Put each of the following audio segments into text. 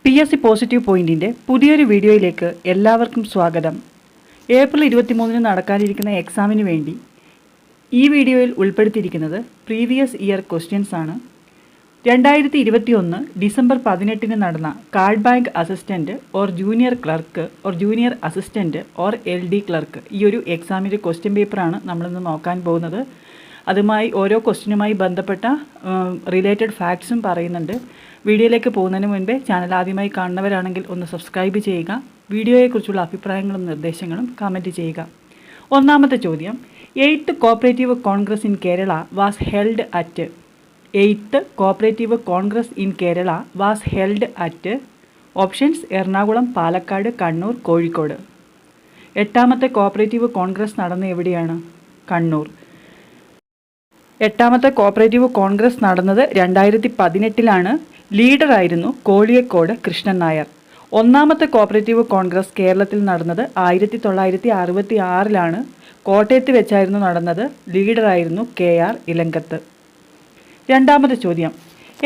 PSC positive പോയിന്റിൻ്റെ പുതിയൊരു വീഡിയോയിലേക്ക് എല്ലാവർക്കും സ്വാഗതം. ഏപ്രിൽ 23 നടക്കാനിരിക്കുന്ന എക്സാമിന് വേണ്ടി ഈ വീഡിയോയിൽ ഉൾപ്പെടുത്തിയിരിക്കുന്നത് പ്രീവിയസ് ഇയർ ക്വസ്റ്റ്യൻസ് ആണ്. 2021 ഡിസംബർ 18 നടന്ന card bank assistant or junior clerk or junior assistant or LD clerk ഈ ഒരു എക്സാമിൻ്റെ ക്വസ്റ്റ്യൻ പേപ്പറാണ് നമ്മളിന്ന് നോക്കാൻ പോകുന്നത്. അതുമായി ഓരോ ക്വസ്റ്റ്യനുമായി ബന്ധപ്പെട്ട റിലേറ്റഡ് ഫാക്ട്സും പറയുന്നുണ്ട്. വീഡിയോയിലേക്ക് പോകുന്നതിന് മുൻപേ ചാനൽ ആദ്യമായി കാണുന്നവരാണെങ്കിൽ ഒന്ന് സബ്സ്ക്രൈബ് ചെയ്യുക. വീഡിയോയെക്കുറിച്ചുള്ള അഭിപ്രായങ്ങളും നിർദ്ദേശങ്ങളും കമൻറ്റ് ചെയ്യുക. ഒന്നാമത്തെ ചോദ്യം, 8th cooperative congress in Kerala was held at 8th cooperative congress in Kerala was held at options Ernakulam, Palakkad, Kannur, Kozhikode. 8ാമത്തെ കോപ്പറേറ്റീവ് കോൺഗ്രസ് നടന്ന എവിടെയാണ്? കണ്ണൂർ. 8ാമത്തെ കോപ്പറേറ്റീവ് കോൺഗ്രസ് നടന്നത് 2018 ലീഡറായിരുന്നു കോളിയക്കോട് കൃഷ്ണൻ നായർ. 1ാമത്തെ കോപ്പറേറ്റീവ് കോൺഗ്രസ് കേരളത്തിൽ നടന്നത് 1966 കോട്ടയത്ത് വെച്ചായിരുന്നു നടന്നത്. ലീഡറായിരുന്നു KR ഇലങ്കത്ത്. 2ാമത്തെ ചോദ്യം,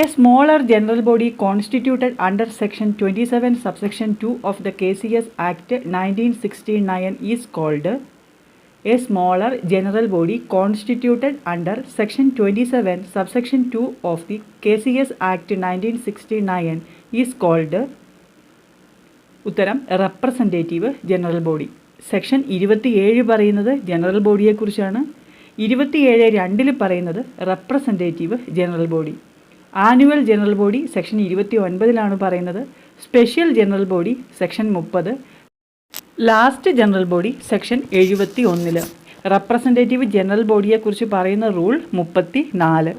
a smaller general body constituted under section 27 subsection 2 of the KCS act 1969 is called. A smaller general body constituted under section 27 subsection 2 of the KCS Act 1969 is called. ഉത്തരം representative general body. Section 27 പറയുന്നത് general ബോഡിയെക്കുറിച്ചാണ്. 27(2) പറയുന്നത് representative general body. Annual general body section 29 പറയുന്നത്. Special general body section 30. Last general body section 71. Representative general ബോഡിയെക്കുറിച്ച് പറയുന്ന rule 34.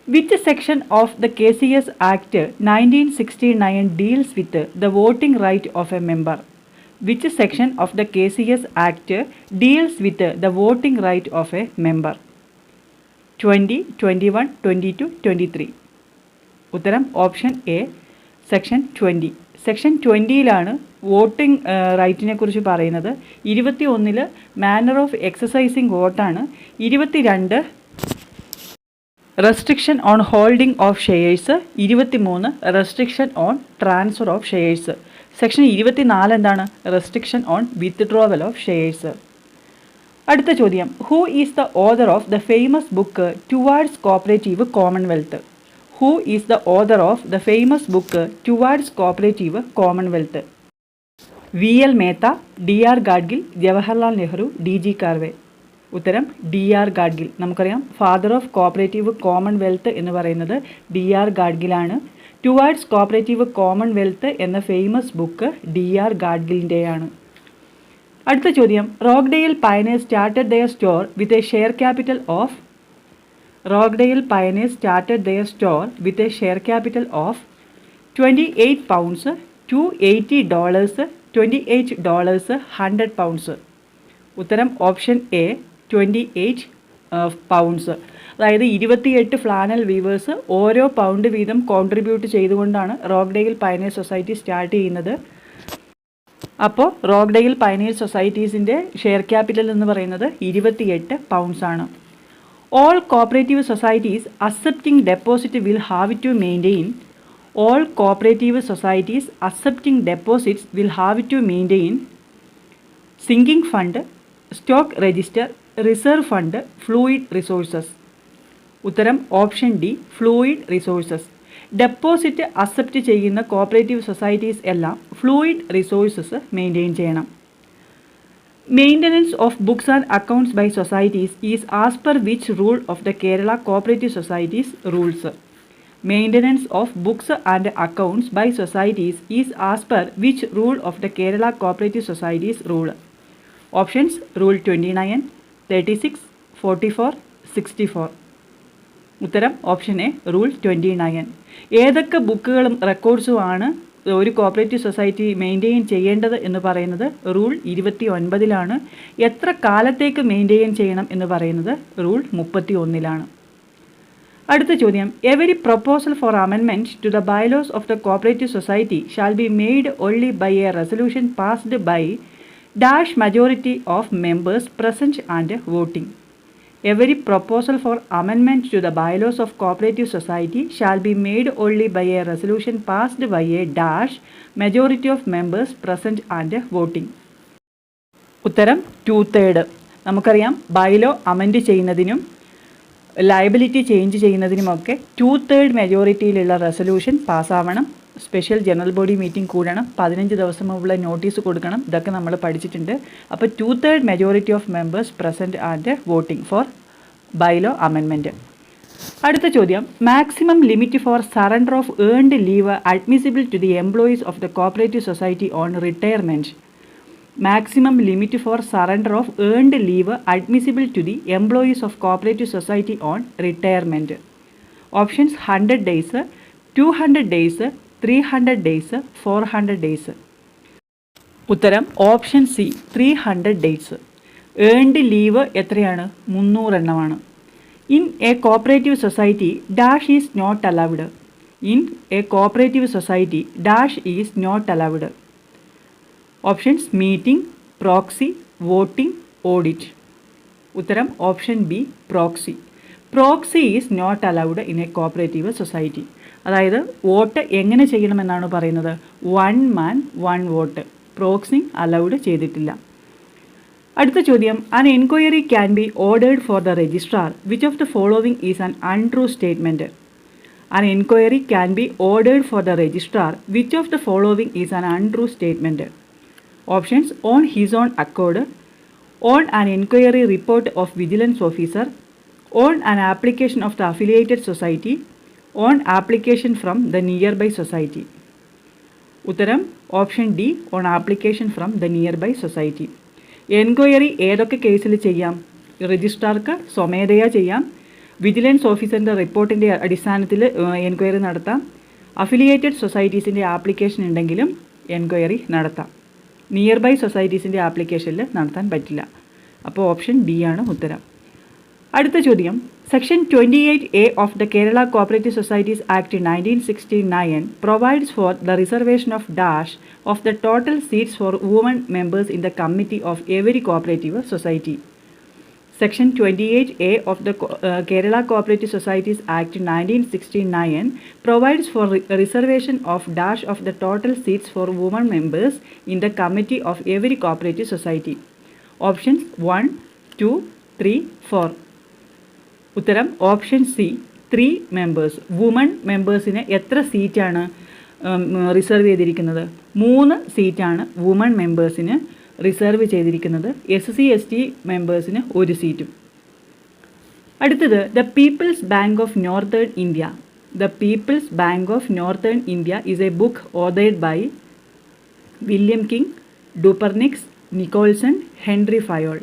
Which section of the KCS act 1969 deals with the voting right of a member? Which section of the KCS act deals with the voting right of a member? 20, 21, 22, 23. ഉത്തരം option A section 20. Section 20 voting റൈറ്റിനെ കുറിച്ച് പറയുന്നത്. 21 manner of exercising വോട്ടാണ്. 22 restriction on holding of shares. 23 restriction on transfer of shares. Section 24 എന്താണ്? Restriction on withdrawal of shares. അടുത്ത ചോദ്യം, who is the author of the famous book towards cooperative commonwealth? Who is the author of the famous book Towards Cooperative Commonwealth? V.L. Mehta, D.R. Gadgil, Jawaharlal Nehru, D.G. Karve. ഉത്തരം D.R. Gadgil. നമുക്കറിയാം father of cooperative Commonwealth എന്ന് പറയുന്നത് D.R. ഗാഡ്ഗിലാണ്. Towards cooperative commonwealth എന്ന famous book D.R. ഗാഡ്ഗിലിൻ്റെയാണ്. അടുത്ത ചോദ്യം, Rochdale Pioneers started their store with a share capital of. Rockdale Pioneers started their store with a share capital of £28, $280, $28, £100. ഉത്തരം option A 28 pounds. അതായത് 28 flannel weavers ഓരോ pound വീതം contribute ചെയ്തുകൊണ്ടാണ് Rochdale Pioneer society start ചെയ്യുന്നത്. അപ്പോൾ Rochdale Pioneer സൊസൈറ്റീസിൻ്റെ share capital എന്ന് പറയുന്നത് 28 pounds ആണ്. All cooperative societies accepting deposit will have to maintain. All cooperative societies accepting deposits will have to maintain sinking fund, stock register, reserve fund, fluid resources. ഉത്തരം option D fluid resources. Deposit accept ചെയ്യുന്ന cooperative societies എല്ലാം fluid resources maintain ചെയ്യണം. Maintenance of books and accounts by societies is as per which rule of the Kerala Cooperative Societies rules? Maintenance of books and accounts by societies is as per which rule of the Kerala Cooperative Societies rule? Options Rule 29, 36, 44, 64. ഉത്തരം option A rule 29. ഏതൊക്കെ ബുക്കുകളും റെക്കോർഡ്സുമാണ് ഒരു cooperative society maintain ചെയ്യേണ്ടത് എന്ന് പറയുന്നത് rule 29. എത്ര കാലത്തേക്ക് maintain ചെയ്യണം എന്ന് പറയുന്നത് റൂൾ 31. അടുത്ത ചോദ്യം, every proposal for amendment to the bylaws of the cooperative society shall be made only by a resolution passed by dash majority of members present and voting. every proposal for amendment to the bylaws of cooperative society shall be made only by a resolution passed by a dash majority of members present and voting. ഉത്തരം 2/3. നമുക്കറിയാം bylaw amend ചെയ്യുന്നതിനും liability change ചെയ്യുന്നതിനുമൊക്കെ 2/3 മെജോറിറ്റിയിലുള്ള resolution പാസ്സാവണം. Special general body meeting കൂടണം, 15 ദിവസം മുമ്പുള്ള notice കൊടുക്കണം. ഇതൊക്കെ നമ്മൾ പഠിച്ചിട്ടുണ്ട്. അപ്പോൾ 2/3 majority of members present and voting for bylaw amendment. അടുത്ത ചോദ്യം, maximum limit for surrender of earned leave admissible to the employees of the cooperative society on retirement. Maximum limit for surrender of earned leave admissible to the employees of cooperative society on retirement. Options 100 days, 200 days, 300 days, 400 days. ഉത്തരം option C 300 days. Earned leave എത്രയാണ്? 300 എണ്ണമാണ്. In a cooperative society dash is not allowed. In a cooperative society dash is not allowed. Options meeting, proxy, voting, audit. ഉത്തരം option B proxy. Proxy is not allowed in a cooperative society. അതായത് vote എങ്ങനെ ചെയ്യണമെന്നാണ് പറയുന്നത്? 1 man 1 vote. Proxy allowed ചെയ്തിട്ടില്ല. അടുത്ത ചോദ്യം, an enquiry can be ordered for the registrar which of the following is an untrue statement. An inquiry can be ordered for the registrar which of the following is an untrue statement. Options on his own accord, on an inquiry report of vigilance officer, on an application of the affiliated society, on application from the nearby society. ഉത്തരം option D on application from the nearby society. Enquiry ഏതൊക്കെ കേസിൽ ചെയ്യാം? രജിസ്ട്രാർക്ക് സ്വമേധയാ ചെയ്യാം, vigilance ഓഫീസറിൻ്റെ റിപ്പോർട്ടിൻ്റെ അടിസ്ഥാനത്തിൽ enquiry നടത്താം, affiliated സൊസൈറ്റീസിൻ്റെ application ഉണ്ടെങ്കിലും എൻക്വയറി നടത്താം. നിയർ ബൈ സൊസൈറ്റീസിൻ്റെ ആപ്ലിക്കേഷനിൽ നടത്താൻ പറ്റില്ല. അപ്പോൾ ഓപ്ഷൻ ഡി ആണ് ഉത്തരം. അടുത്ത ചോദ്യം, section 28A of the Kerala cooperative societies act 1969 provides for the reservation of dash of the total seats for woman members in the committee of every cooperative society. Section 28A of the Kerala Cooperative Societies Act 1969 provides for reservation of dash of the total seats for women members in the committee of every cooperative society. Options 1, 2, 3, 4. ഉത്തരം option C 3 members. Woman മെമ്പേഴ്സിന് എത്ര സീറ്റാണ് reserve ചെയ്തിരിക്കുന്നത്? 3 സീറ്റാണ് woman മെമ്പേഴ്സിന് reserve ചെയ്തിരിക്കുന്നത്. SC/ST മെമ്പേഴ്സിന് 1 സീറ്റും. അടുത്തത്, the People's Bank of Northern India. The People's Bank of Northern India is a book authored by William King, Dupernex, Nicholson, Henry Fayol.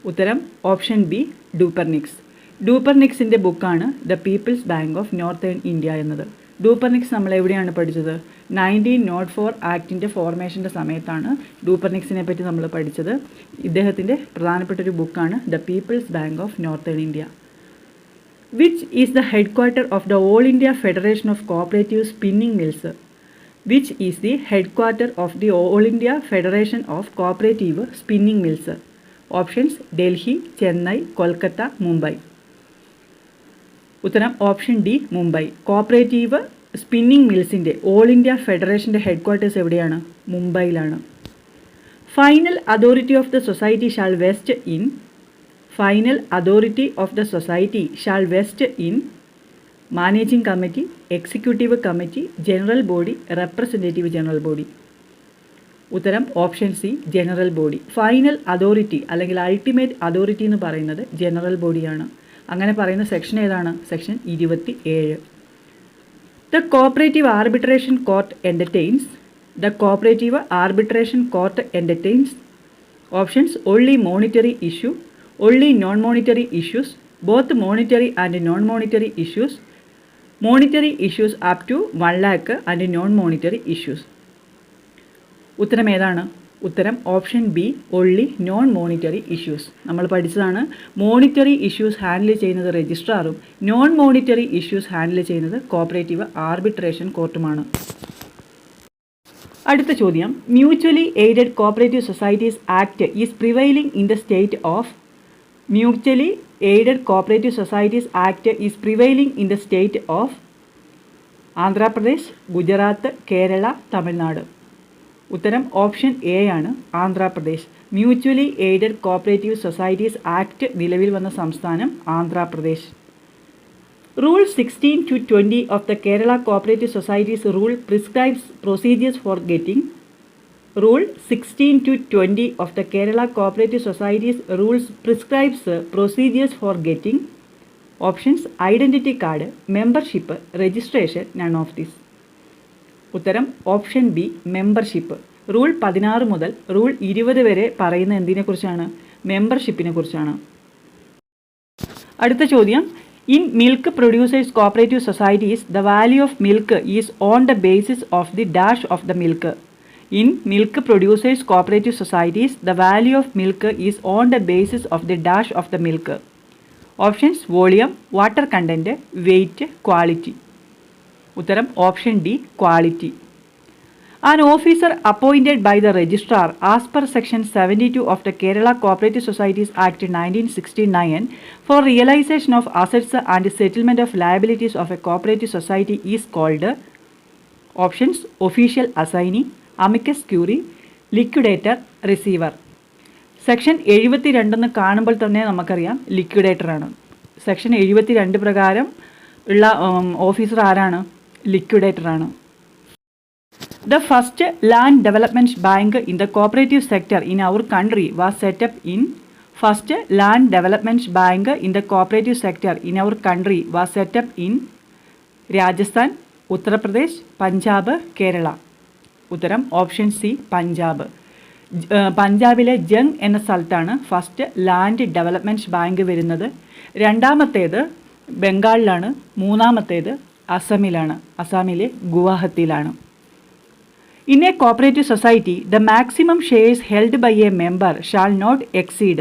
ഉത്തരം option B Dupernex. ഡൂപ്പർനിക്സിൻ്റെ ബുക്കാണ് the People's Bank of Northern India എന്നത്. Dupernex നമ്മൾ എവിടെയാണ് പഠിച്ചത്? 1904 ആക്ടിൻ്റെ ഫോർമേഷൻ്റെ സമയത്താണ് ഡൂപ്പർനിക്സിനെ പറ്റി നമ്മൾ പഠിച്ചത്. ഇദ്ദേഹത്തിൻ്റെ പ്രധാനപ്പെട്ടൊരു ബുക്കാണ് the People's Bank of Northern India. Which is the headquarter of the all India federation of cooperative spinning mills. Which is the headquarter of the all India federation of cooperative spinning mills. Options Delhi, Chennai, Kolkata, Mumbai. ഉത്തരം option D Mumbai. Cooperative spinning മിൽസിൻ്റെ all India ഫെഡറേഷൻ്റെ headquarters എവിടെയാണ്? മുംബൈയിലാണ്. Final authority of the society shall vest in. Final authority of the society shall vest in managing committee, executive committee, general body, representative general body. ഉത്തരം option C general body. Final authority അല്ലെങ്കിൽ ultimate authority എന്ന് പറയുന്നത് ജനറൽ ബോഡിയാണ്. അങ്ങനെ പറയുന്ന section ഏതാണ്? Section 27. The Cooperative Arbitration Court entertains. The Cooperative Arbitration Court entertains. Options only monetary issue, only non-monetary issues, both monetary and non-monetary issues, monetary issues up to 1 lakh and non-monetary issues. ഉത്തരം ഏതാണ്? ഉത്തരം option B only non monetary issues. നമ്മൾ പഠിച്ചതാണ് monetary issues handle ചെയ്യുന്നത് രജിസ്ട്രാറും non monetary issues handle ചെയ്യുന്നത് cooperative arbitration കോർട്ടുമാണ്. അടുത്ത ചോദ്യം, mutually aided cooperative societies act is prevailing in the state of. Mutually aided cooperative societies act is prevailing in the state of Andhra Pradesh, Gujarat, Kerala, Tamil Nadu. ഉത്തരം option A ആണ്, Andhra Pradesh. Mutually aided cooperative societies act നിലവിൽ വന്ന സംസ്ഥാനം Andhra Pradesh. Rule 16 to 20 of the Kerala Cooperative Societies Rule prescribes procedures for getting. Rule 16 to 20 of the Kerala Cooperative Societies Rules prescribes procedures for getting. Options: identity card, membership, registration, none of this. ഉത്തരം option B, membership. Rule 16 മുതൽ rule 20 വരെ പറയുന്ന എന്തിനെക്കുറിച്ചാണ്? മെമ്പർഷിപ്പിനെ കുറിച്ചാണ്. അടുത്ത ചോദ്യം, in milk producers cooperative societies the value of milk is on the basis of the dash of the milk. In milk producers cooperative societies the value of milk is on the basis of the dash of the milk. Options: volume, water content, weight, quality. ഉത്തരം option D, quality. An officer appointed by the registrar as per section 72 of the Kerala Cooperative Societies Act 1969 for realization of assets and settlement of liabilities of a cooperative society is called. Options: official assignee, amicus curiae, liquidator, receiver. Section 72 എന്ന് കാണുമ്പോൾ തന്നെ നമുക്കറിയാം liquidator ആണ്. Section 72 പ്രകാരം ഉള്ള officer ആരാണ്? Liquidator ആണ്. The first land development bank in the cooperative sector in our country was set up in. First land development bank in the cooperative sector in our country was set up in Rajasthan, Uttar Pradesh, Punjab, Kerala. ഉത്തരം option C, Punjab. പഞ്ചാബിലെ Jung എന്ന സ്ഥലത്താണ് first land development bank വരുന്നത്. രണ്ടാമത്തേത് ബംഗാളിലാണ്. മൂന്നാമത്തേത് അസമിലാണ്. അസാമിലെ ഗുവാഹത്തിയിലാണ്. In a cooperative society, the maximum shares held by a member shall not exceed.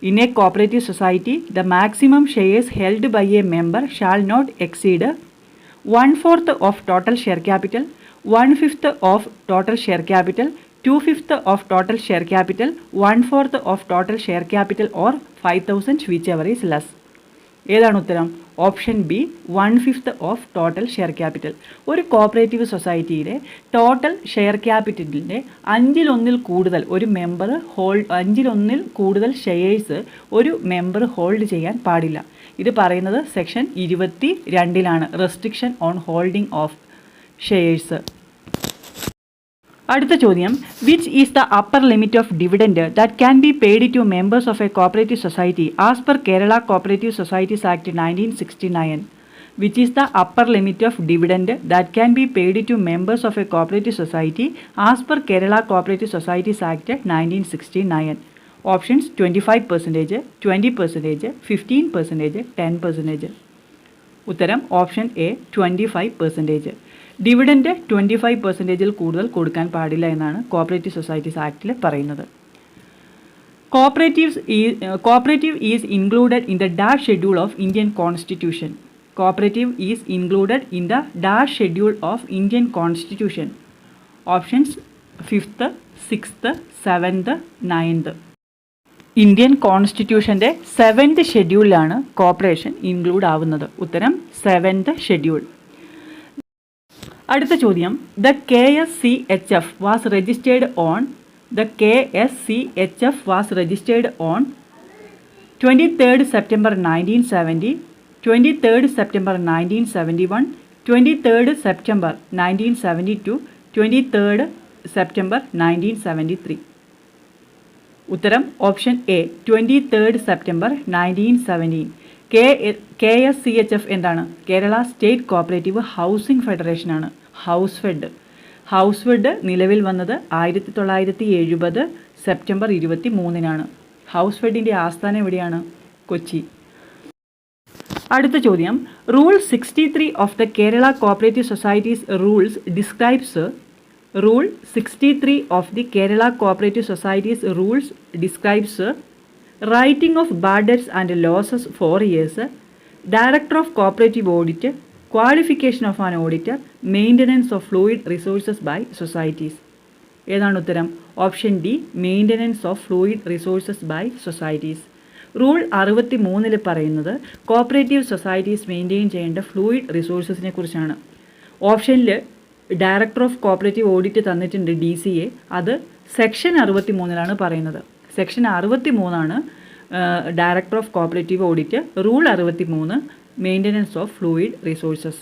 In a cooperative society, the maximum shares held by a member shall not exceed 1/4 of total share capital, 1/5 of total share capital, 2/5 of total share capital, 1/4 of total share capital or 5,000 whichever is less. ഏതാണ് ഉത്തരം? Option B, 1/5 of total share capital. ഒരു cooperative സൊസൈറ്റിയിലെ total share ക്യാപിറ്റലിൻ്റെ 1/5 കൂടുതൽ ഒരു member 1/5 കൂടുതൽ shares ഒരു member hold ചെയ്യാൻ പാടില്ല. ഇത് പറയുന്നത് section 22 restriction on holding of shares. അടുത്ത ചോദ്യം, which is the upper limit of dividend that can be paid to members of a cooperative society as per Kerala cooperative societies act 1969? Which is the upper limit of dividend that can be paid to members of a cooperative society as per Kerala Cooperative Societies Act 1969? Options: 25%, 20%, 15%, 10%. ഉത്തരം option A, 25%. Dividend 25% കൂടുതൽ കൊടുക്കാൻ പാടില്ല എന്നാണ് cooperative societies ആക്ടിൽ പറയുന്നത്. Cooperative is included in the dash schedule of Indian constitution. Cooperative is included in the dash schedule of Indian Constitution. Options: 5th, 6th, 7th, 9th. Indian കോൺസ്റ്റിറ്റ്യൂഷൻ്റെ 7th ഷെഡ്യൂളിലാണ് corporation include ആവുന്നത്. ഉത്തരം 7th schedule. അടുത്ത ചോദ്യം, The KSCHF was registered on 23rd September 1970, 23rd September 1971, 23rd September 1972, 23rd September 1973. ഉത്തരം option A, 23rd September 1917. KSCHF എന്താണ്? Kerala state cooperative housing ഫെഡറേഷനാണ്. House fed നിലവിൽ വന്നത് 1970 സെപ്റ്റംബർ 23 ഹൗസ് ഫെഡിൻ്റെ ആസ്ഥാനം എവിടെയാണ്? കൊച്ചി. അടുത്ത ചോദ്യം, rule 63 of the Kerala cooperative societies rules describes. Rule 63 of the Kerala cooperative societies rules describes writing of bad debts and losses 4 years, director of cooperative audit, qualification of an auditor, maintenance of fluid resources by societies. ഏതാണ് ഉത്തരം? Option D, maintenance of fluid resources by societies. Rule 63 പറയുന്നത് cooperative societies maintain ചെയ്യേണ്ട fluid റിസോഴ്സസിനെ കുറിച്ചാണ്. ഓപ്ഷനിൽ director of cooperative audit തന്നിട്ടുണ്ട് DCA, അത് section 63 പറയുന്നത്. Section 63 director of cooperative audit, rule 63 maintenance of fluid resources.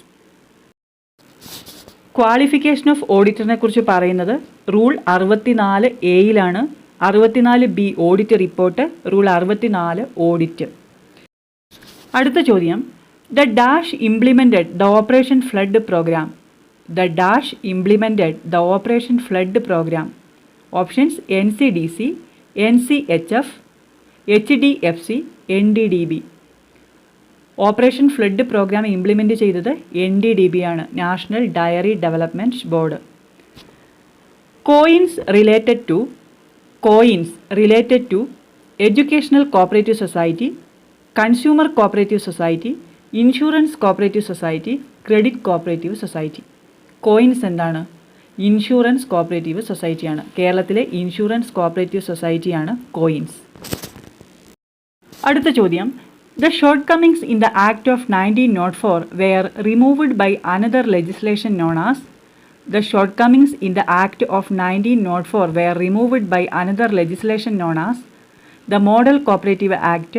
Qualification of ഓഡിറ്ററിനെ കുറിച്ച് പറയുന്നത് rule 64A 64B audit report, rule 64 audit. അടുത്ത ചോദ്യം, the dash implemented the operation flood programme. The dash implemented the operation flood programme. Options NCDC, NCHF, HDFC, NDDB. Operation flood programme implement ചെയ്തത് NDDB ആണ്, national dairy development board. Coins related to educational cooperative society, consumer cooperative society, insurance cooperative society, credit cooperative society. Coins എന്താണ്? Insurance cooperative സൊസൈറ്റിയാണ്. കേരളത്തിലെ insurance cooperative സൊസൈറ്റിയാണ് coins. അടുത്ത ചോദ്യം, the shortcomings in the Act of 1904 were removed by another legislation known as. The shortcomings in the Act of 1904 were removed by another legislation known as the Model Cooperative Act,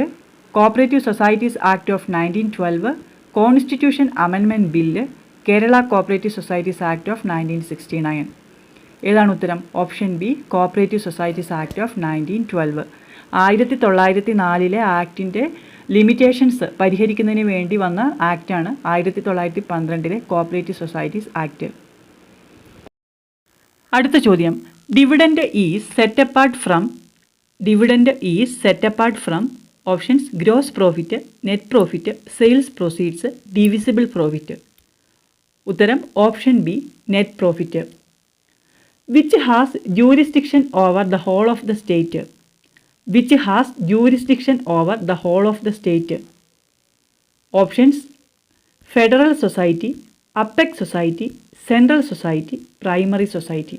Cooperative Societies Act of 1912, Constitution Amendment Bill, Kerala Cooperative Societies Act of 1969. ഏതാണ് ഉത്തരം? Option B, cooperative societies act of 1912. 1904 ആക്ടിൻ്റെ limitations പരിഹരിക്കുന്നതിന് വേണ്ടി വന്ന ആക്റ്റാണ് 1912 cooperative societies act. അടുത്ത ചോദ്യം, dividend is set apart from options gross profit, net profit, sales proceeds, divisible profit. ഉത്തരം option B, net profit. Which has jurisdiction over the whole of the state. Which has jurisdiction over the whole of the state? Options: Federal Society, Apex Society, Central Society, Primary Society.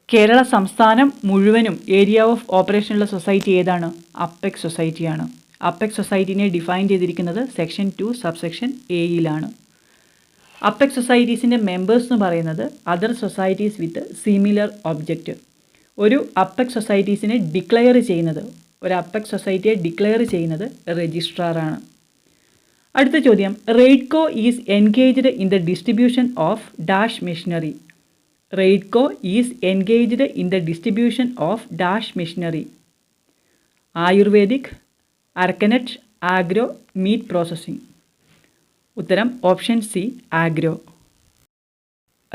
Kerala സംസ്ഥാനം മുഴുവനും area of ഓപ്പറേഷനുള്ള society ഏതാണ്? Apex സൊസൈറ്റിയാണ്. Apex സൊസൈറ്റിനെ define ചെയ്തിരിക്കുന്നത് section 2 subsection A. Apex സൊസൈറ്റീസിൻ്റെ members എന്ന് പറയുന്നത് other societies with similar object. ഒരു അപ്പെക്സ് സൊസൈറ്റീസിനെ അപ്പെക്സ് സൊസൈറ്റിയെ ഡിക്ലെയർ ചെയ്യുന്നത് രജിസ്ട്രാറാണ്. അടുത്ത ചോദ്യം, Raidco is engaged in the distribution of dash machinery. Raidco is engaged in the distribution of dash machinery. Ayurvedic, arecanut, agro, meat processing. ഉത്തരം ഓപ്ഷൻ സി, ആഗ്രോ.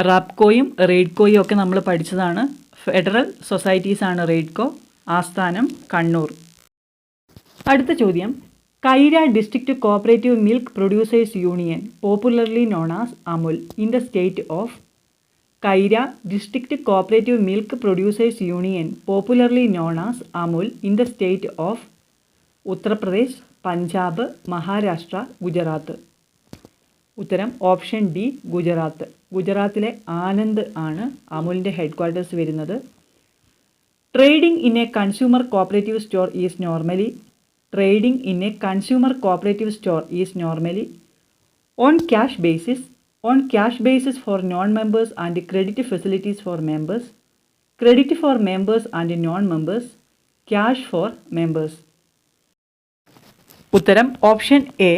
റാപ്കോയും റെയ്ഡ്കോയും ഒക്കെ നമ്മൾ പഠിച്ചതാണ്. ഫെഡറൽ സൊസൈറ്റീസാണ് റെയ്ഡ്കോ, ആസ്ഥാനം കണ്ണൂർ. അടുത്ത ചോദ്യം, Kaira district cooperative milk producers union, popularly known as Amul, in the state of. Kaira district cooperative milk producers union, popularly known as Amul, in the state of. Uttar Pradesh, Punjab, Maharashtra, Gujarat. ഉത്തരം option D, Gujarat. ഗുജറാത്തിലെ ആനന്ദ് ആണ് അമുലിൻ്റെ ഹെഡ് ക്വാർട്ടേഴ്സ് വരുന്നത്. Trading in a consumer cooperative store is normally. Trading in a consumer cooperative store is normally on cash basis for non members and credit facilities for members. Credit for members and non members. Cash for members. ഉത്തരം option A,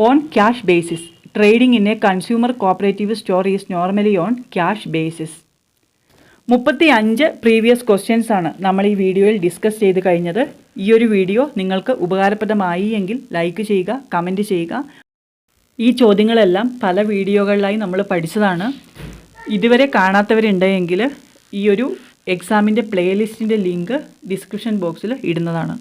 on cash basis. Trading in a consumer cooperative store is normally on cash basis. 35 previous questions ആണ് നമ്മൾ ഈ വീഡിയോയിൽ discuss ചെയ്ത് കഴിഞ്ഞത്. ഈ ഒരു video നിങ്ങൾക്ക് ഉപകാരപ്രദമായി എങ്കിൽ ലൈക്ക് ചെയ്യുക, കമൻറ്റ് ചെയ്യുക. ഈ ചോദ്യങ്ങളെല്ലാം പല വീഡിയോകളിലായി നമ്മൾ പഠിച്ചതാണ്. ഇതുവരെ കാണാത്തവരുണ്ടെങ്കിൽ ഈ ഒരു എക്സാമിൻ്റെ പ്ലേലിസ്റ്റിൻ്റെ ലിങ്ക് ഡിസ്ക്രിപ്ഷൻ ബോക്സിൽ ഇടുന്നതാണ്.